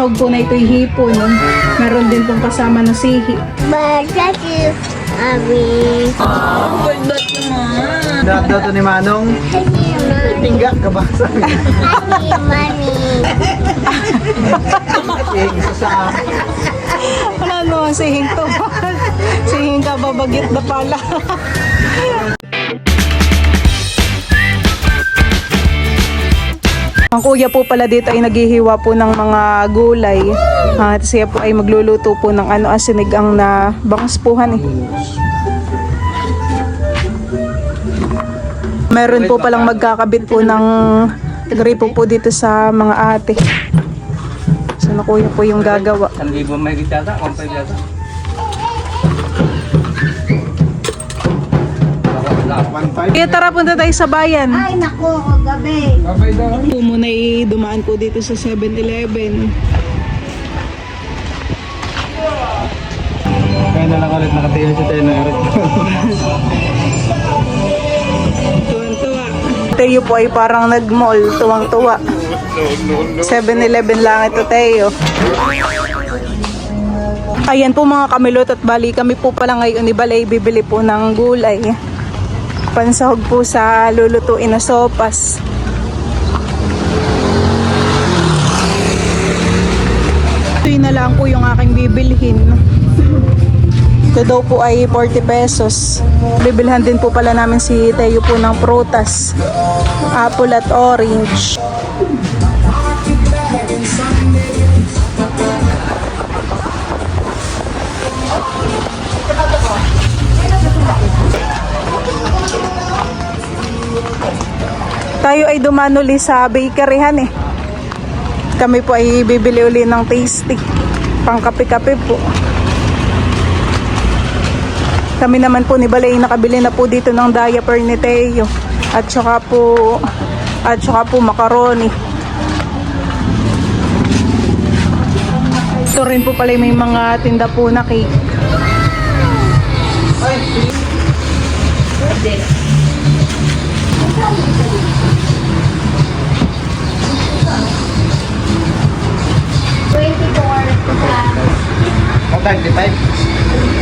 sahog po na ito'y hipon. Meron din pong kasama na sihi. Bakit Abi? Ba't naman? Dato to ni Manong. Tingga ka ba sa amin? Money. Isa sa Wala naman sihing to. Sihing ka babagit na pala. Ang kuya po pala dito ay naghihiwa po ng mga gulay. At siya po ay magluluto po ng sinigang na bangus-puhan eh. Meron po palang magkakabit po ng gripo po dito sa mga ate. So na kuya po yung gagawa. 1,000 may gitata, 1,500 yata. Kaya tara punta tayo sa bayan. Ay, naku, gabi. Babay daw. Po muna dumaan po dito sa 7-Eleven. Kaya na lang ulit nakatingin si Teno Eric. Tuwang-tuwa. Teo po ay parang nag-mall. Tuwang-tuwa. 7-Eleven lang ito, Teo. Ayan po mga kamilot at bali kami po pala ngayon ni Balay bibili po ng gulay. Pansahog po sa lulutuin na sopas. Ito na lang po yung aking bibilhin. Ito daw po ay 40 pesos. Bibilhan din po pala namin si Teo po ng prutas. Apple at orange. Tayo ay dumanuli sa bakeryhan eh. Kami po ay bibili uli ng tasty. Pang kape-kape po. Kami naman po ni Balay nakabili na po dito ng diaper ni Teo. At saka po macaroni. Ito rin po pala may mga tinda po na cake. Okay,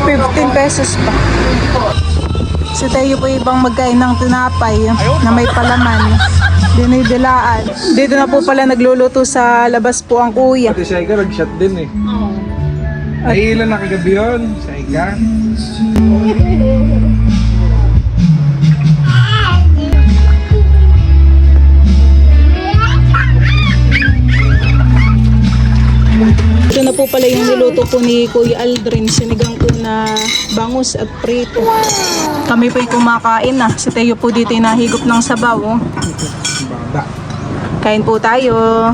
15 pesos pa. Si Teo po ibang magkain ng tinapay na may palaman. Dinidilaan. Dito na po pala nagluluto sa labas po ang kuya. Pati Saika nag-shot din eh. Ay, ilan na kagabi yun? Saika? Ito na po pala yung niluto po ni Kuya Aldrin. Sinigang po na bangus at prito. Kami po'y kumakain na. Si Teo po dito ay nahigop ng sabaw. Oh. Bata. Kain po tayo.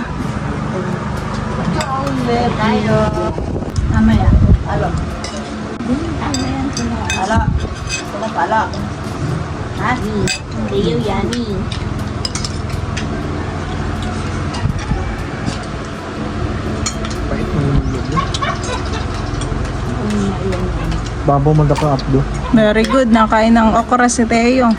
Tayo. Mamaya. Alo. Pala. Ha? Tayo yani. Pahit mo yung lulo. Babaw magdaka updo. Very good. Nakain ng okra si Teo.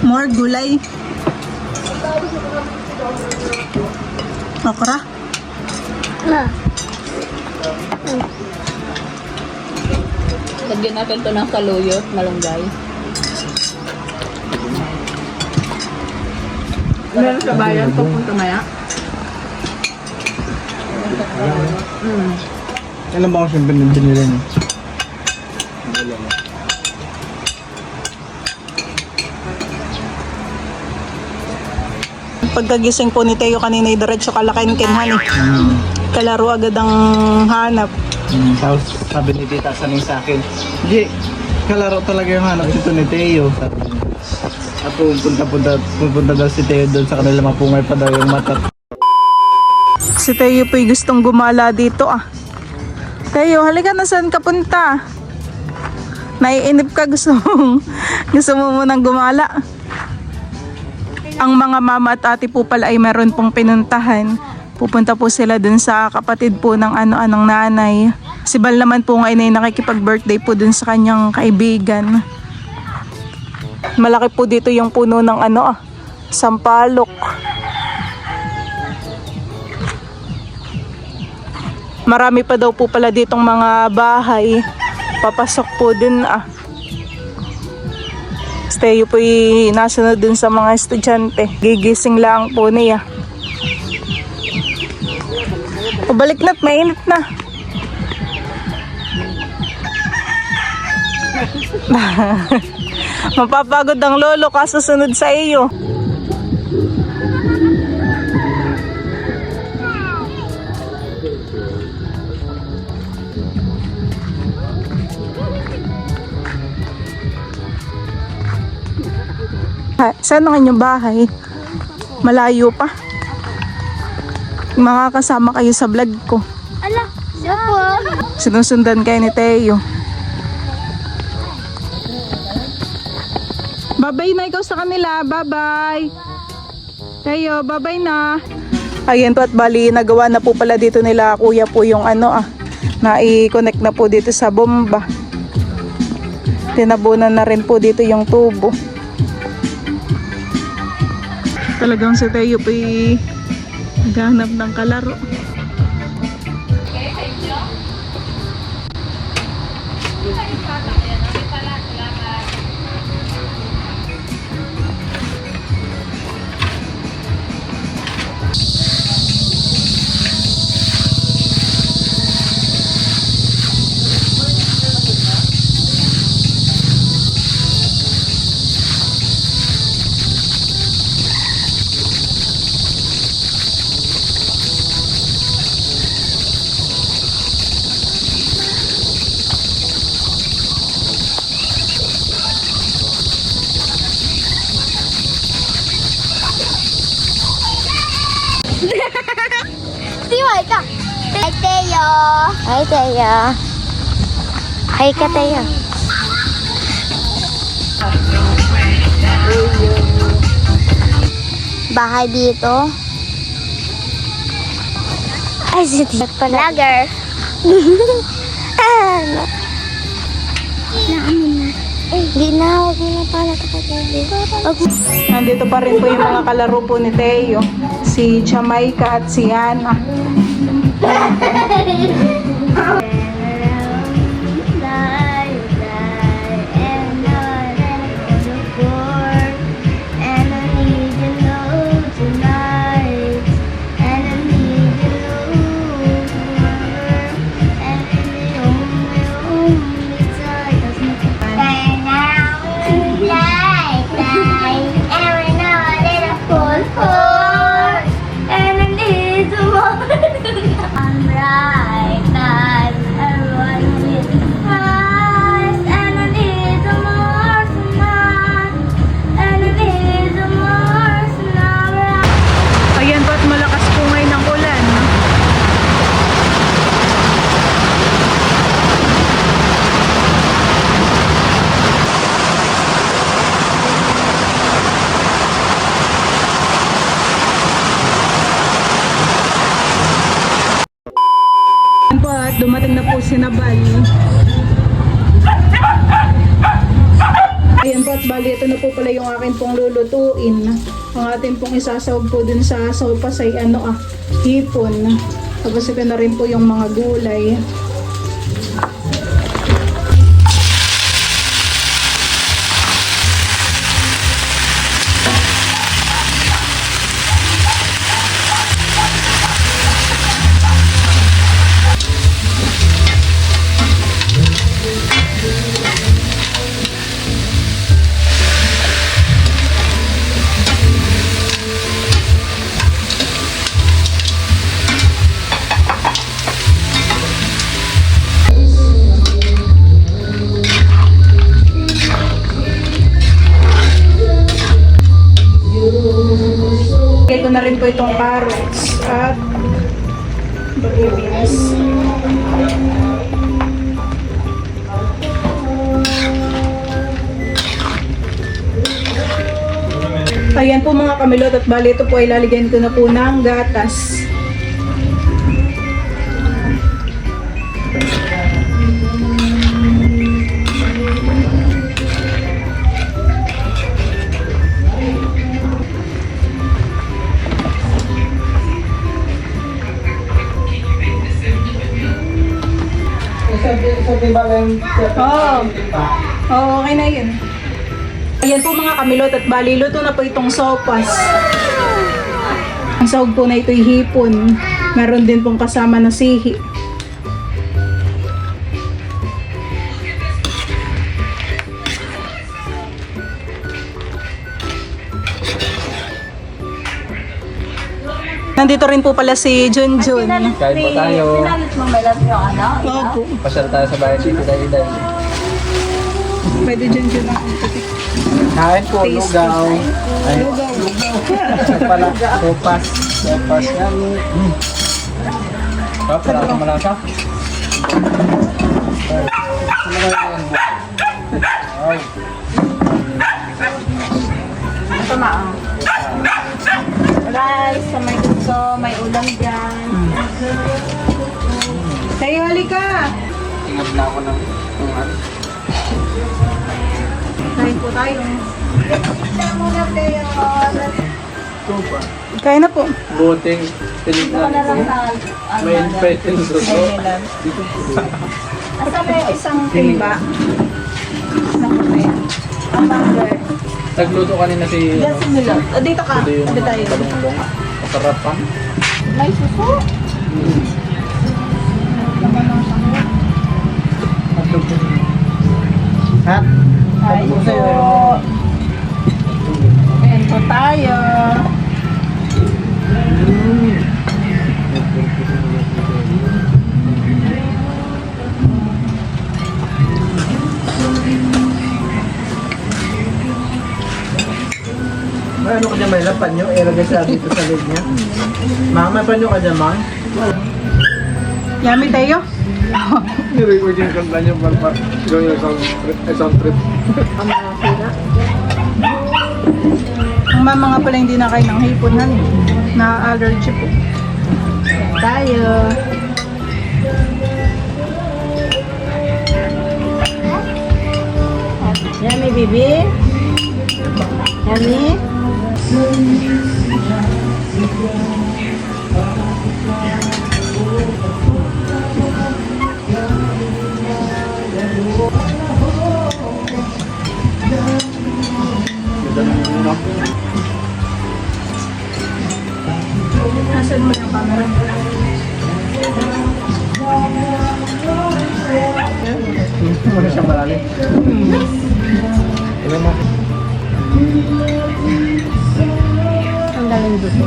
More gulay. Okra. Lagyan natin to ng saluyot, malunggay. Meron sa bayan papunta maya. Alam ba kung siyang binili niyo? Pagkagising po ni Teo kanina ay diretso kalakin-kinhan eh. Kalaro agad ang hanap. Tapos sabi ni Tita Saning sa akin, G, kalaro talaga yung hanap dito ni Teo. Sabi niya. At pupunta daw si Teo doon sa kanila, mapungay pa daw yung mata. Si Teo po'y gustong gumala dito ah. Teo, halika na, saan ka punta? Naiinip ka, gusto mo munang gumala. Ang mga mama at ate po pala ay meron pong pinuntahan. Pupunta po sila dun sa kapatid po ng anong nanay. Si Bal naman po ngayon ay nakikipag-birthday po dun sa kanyang kaibigan. Malaki po dito yung puno ng sampalok. Marami pa daw po pala ditong mga bahay. Papasok po din Stay po nasunod dun sa mga estudyante. Gigising lang po niya. Balik na't mainit na. Mapapagod ang lolo kasusunod sa iyo. Saan ang inyong bahay? Malayo pa. Makakasama kayo sa vlog ko. Ala, sipo. Sinusundan kayo ni Teo. Babay na ikaw sa kanila. Bye-bye. Teo, bye-bye na. Ayan po at bali, nagawa na po pala dito nila kuya po yung na i-connect na po dito sa bomba. Tinabunan na rin po dito yung tubo. Talagang si Teo po naghahanap ng kalaro. Siway ka. Hi, Teo. Hi, Teo. Hi ka, Teo. Bahay dito. Ay, si Teo pala. Vlogger. Hindi na, huwag mo na pala kapatid. Nandito pa rin po yung mga kalaro po ni Teo. Si Jamaica at si Ana. Ayan po at malakas po ngayon ang ulan. Ayan po at dumating na po si Nabal. Ayan po at bali, ito na po pala yung akin pong lulutuin. Ang atin pong isasawag po dun sa sopas ay hipon. Tapos ito na rin po yung mga gulay. Lagay ko na rin po itong carrots at beans. Ayan po mga kamilot at bali ito po ay lalagyan ko na po ng gatas. Oo. Oo, okay na yun. Ayan po mga kamilot at bali luto na po itong sopas. Ang sahog po na ito'y hipon. Meron din pong kasama na sihi. Nandito rin po pala si Junjun. Kain po tayo. Sinalit mo may love yung ano? Opo. Pasyal tayo sa bayan City dahil. Pwede Junjun na. Kain po, Tasty. lugaw. Ay, Lugaw. pala, sopas. Sopas yan. Wala ka malasa? Ay. Ito na ang. Rice, sa may gusto, may ulam dyan. Tayo, halika! Ingat na ako ng ano. Kain po tayo. Ito pa. Kain na po. Buting tinignan ko. May infected gusto. At may isang timba. Naku na yan. Ang burger. Nagluto kanina si... Diyan si Milo. O, dito ka. Ito yung Dito tayo. talong-talong. Masarap pa. May suso. Ha? Ay, so... Ayan po tayo. May ano ka dyan, may lapan nyo? Ilagay sa dito sa lid niya. Mama, may panyo ka dyan, Mang? Yummy tayo. Ni-record yung kanta niyo para gawin yung sound trip. Ang mama nga pala hindi na kain ng hiponan. Na allergy po. Tayo. Yummy, baby. Yummy. Nasaan mo yung camera? Ano siyang malalim? Ilan mo? Ang galing gusto.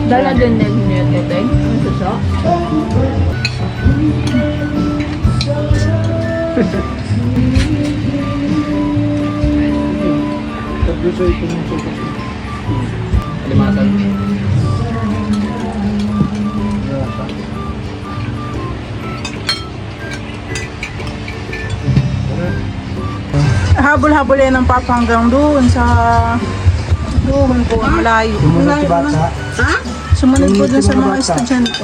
Dala din din niya ito, eh. Ang suso. Gusto ito ng sopas. Alimasan. Habol-habol yan ng papa hanggang doon sa doon po, malayo. Sumunod si Bata. Sumunod po dun sa mga estudyante.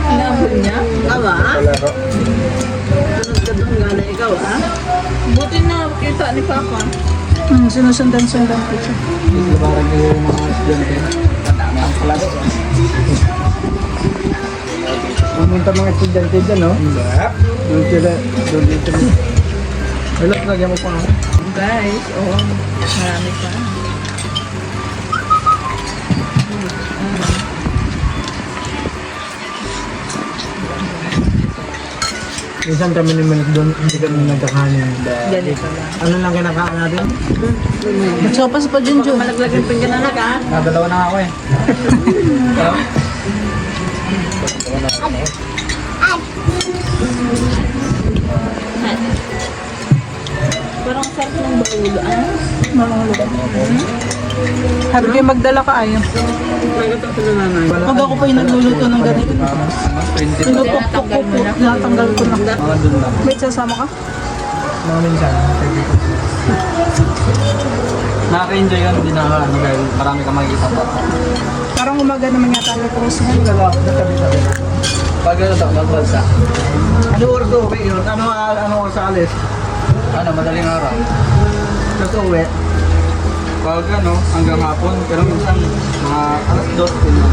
Inabot niya? Awa? Palaro. Buti na kita ni Papa. Sinusundan-sundan po siya. Labaran niyo yung mga estudyante. Ang palaro. Pumunta mga estudyante dyan, no? Doon sila. Doon dito. Hello, lagyan mo pa nga. Guys, oh, marami pa. Minsan kami naman doon, hindi kami nagkakanin. Ganito lang. Ano lang kinakain natin? Sopas pa dyan dyan. Malaglagan pa ka na naka. Nadalawa na ako eh. Parang sarap ng baulo. Ano? Sabi kayo magdala ka ayaw. Pag ako pa yung nagluluto ng ganito. Tinutok-tok ko po. Natanggal ko na. Mga doon lang. Wait, sasama ka? Mga minsan. Nakaka-enjoy yan, hindi nakaka-ano dahil marami kang makikita pa. Parang umaga naman yata ang cruise niya. Nagtabi-tabi. Pag ano daw, magbalsa. Ano oras uwi yun? Ano oras sa alis? Ano, madaling araw. Tapos uwi. Pag ano, hanggang hapon, pero minsan mga alas 2 din na.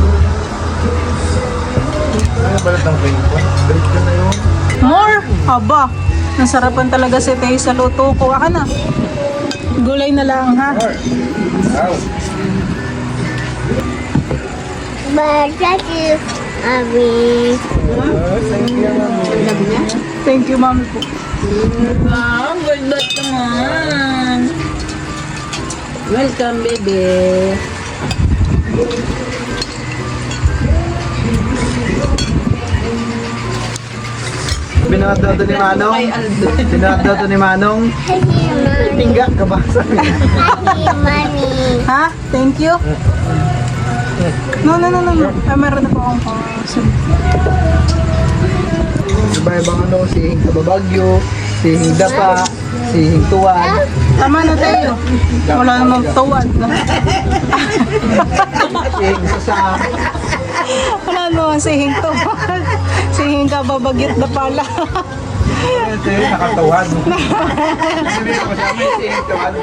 Ano balat ng ring ko? Balik ka na yun. More? Aba, nasarapan talaga si Teo sa luto ko. Aka na. Gulay na lang ha. Wow. Thank you, Abi. Thank you, mami po. Wow, ganda naman. Welcome, baby. Binadado ni Manong. Kay Aldo. Binadado ni Manong. Hi, Mommy. Tingga ka ba? Hi, Mommy. Ha? Thank you. No. Meron na po akong pangasin. Iba-ibang ano, sihing kababagyo, sihing dapa, sihing tuwan. Tama na tayo. Wala namang tuwan. Sihing sasaan. Wala namang sihing tuwan. Sihing kababagyot na pala. Ito yung nakatuwan. Sabihin ko siya, may sihing tuwan.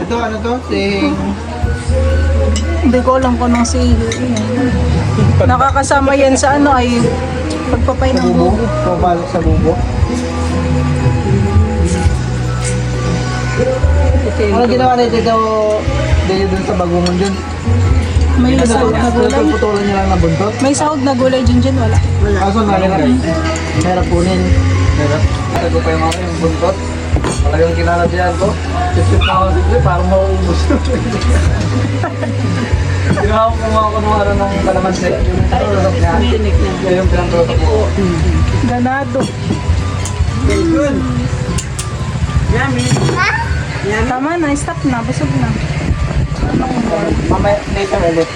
Ito, ano to? Sihing... Hindi ko alam kung anong sihing. Nakakasama yan sa ano ay pagpapay ng bubo. bubo. Pabalik sa bubo. Ano ginawa na ito dun sa bagungon dun? May sahod na gulay. Putulan niya lang ng buntot. May sahod na gulay dyan wala. Kaso hirap kunin. Hirap. Sago pa yung yung buntot. Talagang kinalabyan ko. Sip-sip na ako sip parang mauubos. Ginawa ko mga kunuhara ng kalamansi. Yung pinatutok niya. Yan yung pinatutok ko. Ganado. Good. Yummy. Tama na, stop na, busog na. Mamaya, later ulit.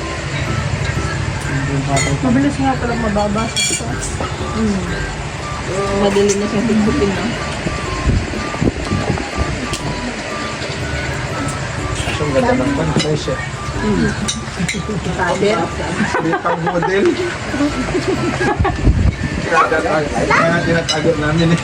Mabilis nga palang mababasa ito. Madali na siyang tigupin, no? Ang ganda ng confession. Sabi. Pang model. Kaya tinatago namin eh.